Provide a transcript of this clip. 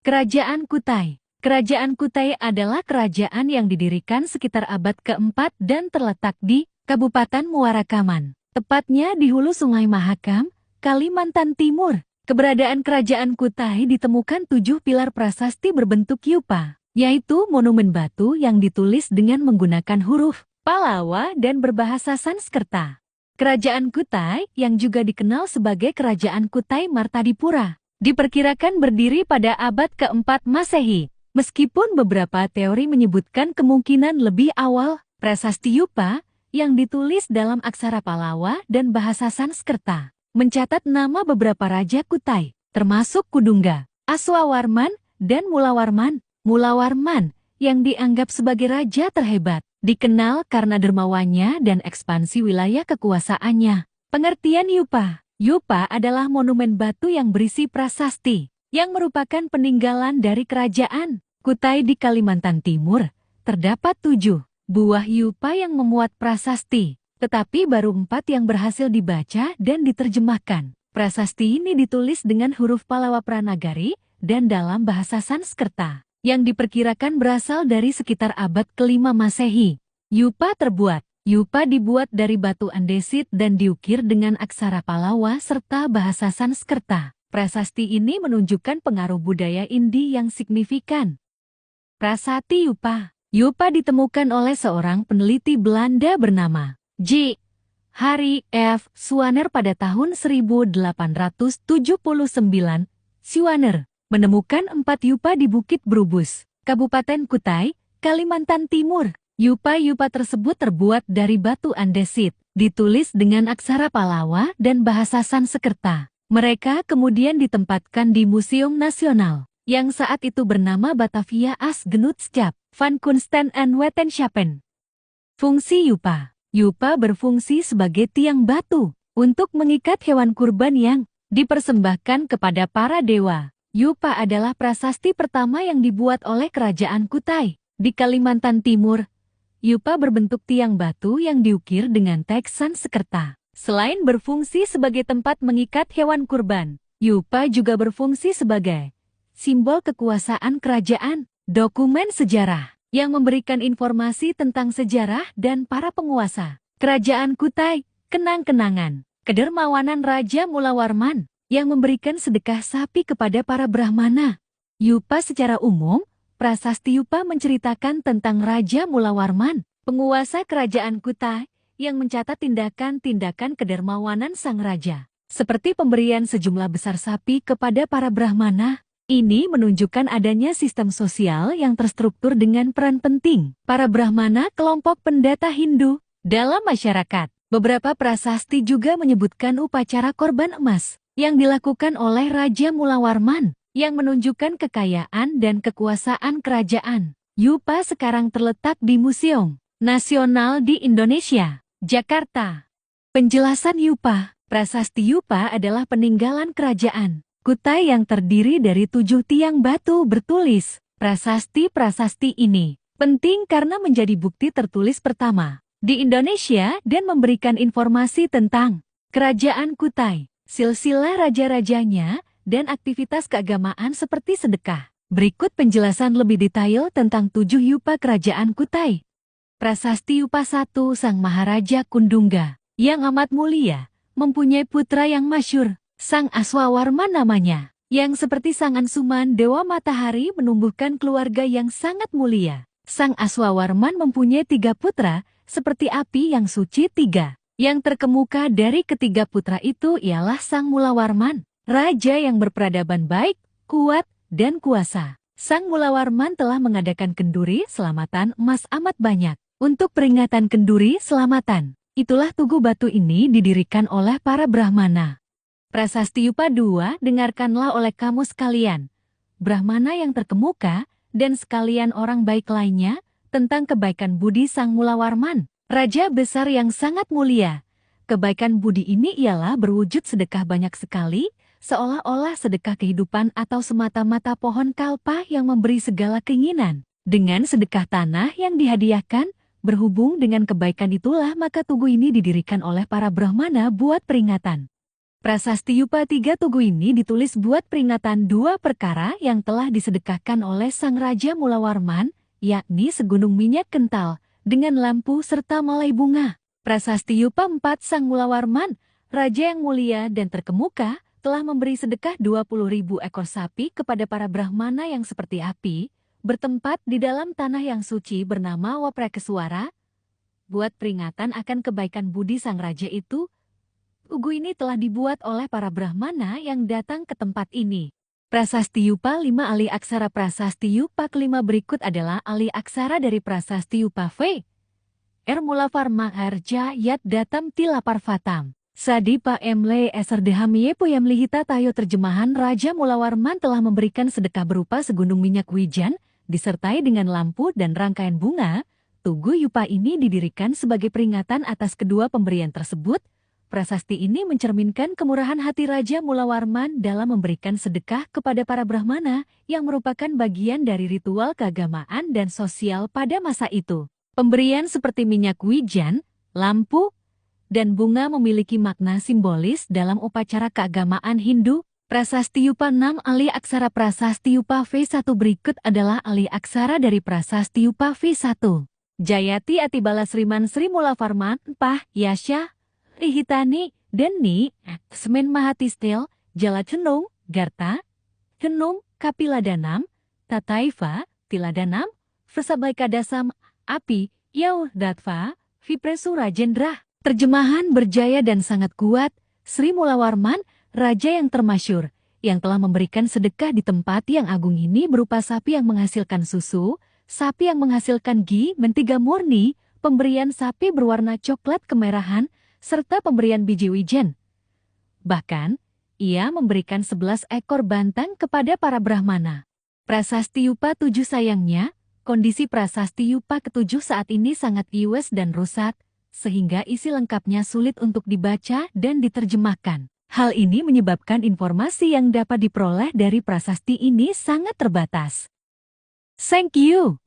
Kerajaan Kutai. Kerajaan Kutai adalah kerajaan yang didirikan sekitar abad keempat dan terletak di Kabupaten Muarakaman, tepatnya di hulu Sungai Mahakam, Kalimantan Timur. Keberadaan kerajaan Kutai ditemukan 7 pilar prasasti berbentuk yupa, yaitu monumen batu yang ditulis dengan menggunakan huruf Palawa dan berbahasa Sanskerta. Kerajaan Kutai, yang juga dikenal sebagai Kerajaan Kutai Martadipura, diperkirakan berdiri pada abad keempat Masehi. Meskipun beberapa teori menyebutkan kemungkinan lebih awal, prasasti yupa yang ditulis dalam aksara Palawa dan bahasa Sanskerta mencatat nama beberapa raja Kutai, termasuk Kudungga, Aswawarman, dan Mulawarman. Mulawarman, yang dianggap sebagai raja terhebat, dikenal karena dermawannya dan ekspansi wilayah kekuasaannya. Pengertian yupa. Yupa adalah monumen batu yang berisi prasasti, yang merupakan peninggalan dari kerajaan Kutai di Kalimantan Timur. Terdapat 7 buah yupa yang memuat prasasti, tetapi baru 4 yang berhasil dibaca dan diterjemahkan. Prasasti ini ditulis dengan huruf Palawa Pranagari dan dalam bahasa Sanskerta, yang diperkirakan berasal dari sekitar abad ke-5 Masehi. Yupa terbuat. Yupa dibuat dari batu andesit dan diukir dengan aksara Palawa serta bahasa Sanskerta. Prasasti ini menunjukkan pengaruh budaya Indi yang signifikan. Prasasti yupa. Yupa ditemukan oleh seorang peneliti Belanda bernama J. Harry F. Swanner pada tahun 1879. Swanner menemukan 4 yupa di Bukit Brubus, Kabupaten Kutai, Kalimantan Timur. Yupa-yupa tersebut terbuat dari batu andesit, ditulis dengan aksara Palawa dan bahasa Sanskerta. Mereka kemudian ditempatkan di Museum Nasional, yang saat itu bernama Batavia As Genootschap van Kunsten en Wetenschappen. Fungsi yupa. Yupa berfungsi sebagai tiang batu untuk mengikat hewan kurban yang dipersembahkan kepada para dewa. Yupa adalah prasasti pertama yang dibuat oleh Kerajaan Kutai di Kalimantan Timur. Yupa berbentuk tiang batu yang diukir dengan teks Sanskerta. Selain berfungsi sebagai tempat mengikat hewan kurban, yupa juga berfungsi sebagai simbol kekuasaan kerajaan, dokumen sejarah yang memberikan informasi tentang sejarah dan para penguasa. Kerajaan Kutai, kenang-kenangan, kedermawanan Raja Mulawarman yang memberikan sedekah sapi kepada para Brahmana. Yupa secara umum, prasasti yupa menceritakan tentang Raja Mulawarman, penguasa kerajaan Kutai, yang mencatat tindakan-tindakan kedermawanan sang raja, seperti pemberian sejumlah besar sapi kepada para Brahmana. Ini menunjukkan adanya sistem sosial yang terstruktur dengan peran penting para Brahmana, kelompok pendeta Hindu, dalam masyarakat. Beberapa prasasti juga menyebutkan upacara korban emas yang dilakukan oleh Raja Mulawarman, yang menunjukkan kekayaan dan kekuasaan kerajaan. Yupa sekarang terletak di Museum Nasional di Indonesia, Jakarta. Penjelasan yupa. Prasasti yupa adalah peninggalan kerajaan Kutai yang terdiri dari 7 tiang batu bertulis. Prasasti-prasasti ini penting karena menjadi bukti tertulis pertama di Indonesia dan memberikan informasi tentang Kerajaan Kutai, silsilah raja-rajanya, dan aktivitas keagamaan seperti sedekah. Berikut penjelasan lebih detail tentang 7 yupa Kerajaan Kutai. Prasasti Yupa 1. Sang Maharaja Kundungga, yang amat mulia, mempunyai putra yang masyhur, Sang Aswawarman namanya, yang seperti Sang Ansuman Dewa Matahari menumbuhkan keluarga yang sangat mulia. Sang Aswawarman mempunyai 3 putra, seperti api yang suci 3. Yang terkemuka dari ketiga putra itu ialah Sang Mulawarman, raja yang berperadaban baik, kuat, dan kuasa. Sang Mulawarman telah mengadakan kenduri selamatan emas amat banyak. Untuk peringatan kenduri selamatan, itulah tugu batu ini didirikan oleh para Brahmana. Prasasti Yupa 2, dengarkanlah oleh kamu sekalian, Brahmana yang terkemuka, dan sekalian orang baik lainnya, tentang kebaikan budi Sang Mulawarman, raja besar yang sangat mulia. Kebaikan budi ini ialah berwujud sedekah banyak sekali, seolah-olah sedekah kehidupan atau semata-mata pohon kalpa yang memberi segala keinginan. Dengan sedekah tanah yang dihadiahkan, berhubung dengan kebaikan itulah maka tugu ini didirikan oleh para Brahmana buat peringatan. Prasasti Yupa 3 Tugu ini ditulis buat peringatan dua perkara yang telah disedekahkan oleh Sang Raja Mulawarman, yakni segunung minyak kental, dengan lampu serta malai bunga. Prasasti Yupa 4 Sang Mulawarman, Raja yang mulia dan terkemuka, telah memberi sedekah 20.000 ekor sapi kepada para Brahmana yang seperti api, bertempat di dalam tanah yang suci bernama Waprakeswara. Buat peringatan akan kebaikan budi Sang Raja itu, tugu ini telah dibuat oleh para Brahmana yang datang ke tempat ini. Prasasti Yupa 5 Alih aksara Prasasti Yupa kelima berikut adalah alih aksara dari Prasasti Yupa V. Mulavarma Harja Yat Datam Tilapar Fatam. Sadipa Emle Eserdehamiye Puyam Lihita Tayo terjemahan Raja Mulawarman telah memberikan sedekah berupa segunung minyak wijan, disertai dengan lampu dan rangkaian bunga. Tugu Yupa ini didirikan sebagai peringatan atas kedua pemberian tersebut. Prasasti ini mencerminkan kemurahan hati Raja Mulawarman dalam memberikan sedekah kepada para Brahmana yang merupakan bagian dari ritual keagamaan dan sosial pada masa itu. Pemberian seperti minyak wijan, lampu, dan bunga memiliki makna simbolis dalam upacara keagamaan Hindu. Prasasti Yupa 6 Alih aksara Prasasti Yupa V1 berikut adalah alih aksara dari Prasasti Yupa V1. Jayati Atibala Sriman Sri Mulavarman, Pah, Yasha, Rihitani, Deni, Semen Mahatistel, Jala Cenung, Garta, Cenung, Kapiladanam, Tataiva, Tiladanam, Versabaikadasam, Api, Yau, Datva, Vipresu Rajendra. Terjemahan berjaya dan sangat kuat, Sri Mulawarman, raja yang termasyur, yang telah memberikan sedekah di tempat yang agung ini berupa sapi yang menghasilkan susu, sapi yang menghasilkan ghee, mentega murni, pemberian sapi berwarna coklat kemerahan, serta pemberian biji wijen. Bahkan, ia memberikan 11 ekor bantang kepada para Brahmana. Prasasti Yupa 7 sayangnya, kondisi Prasasti Yupa ke-7 saat ini sangat iwes dan rusak, sehingga isi lengkapnya sulit untuk dibaca dan diterjemahkan. Hal ini menyebabkan informasi yang dapat diperoleh dari prasasti ini sangat terbatas. Thank you.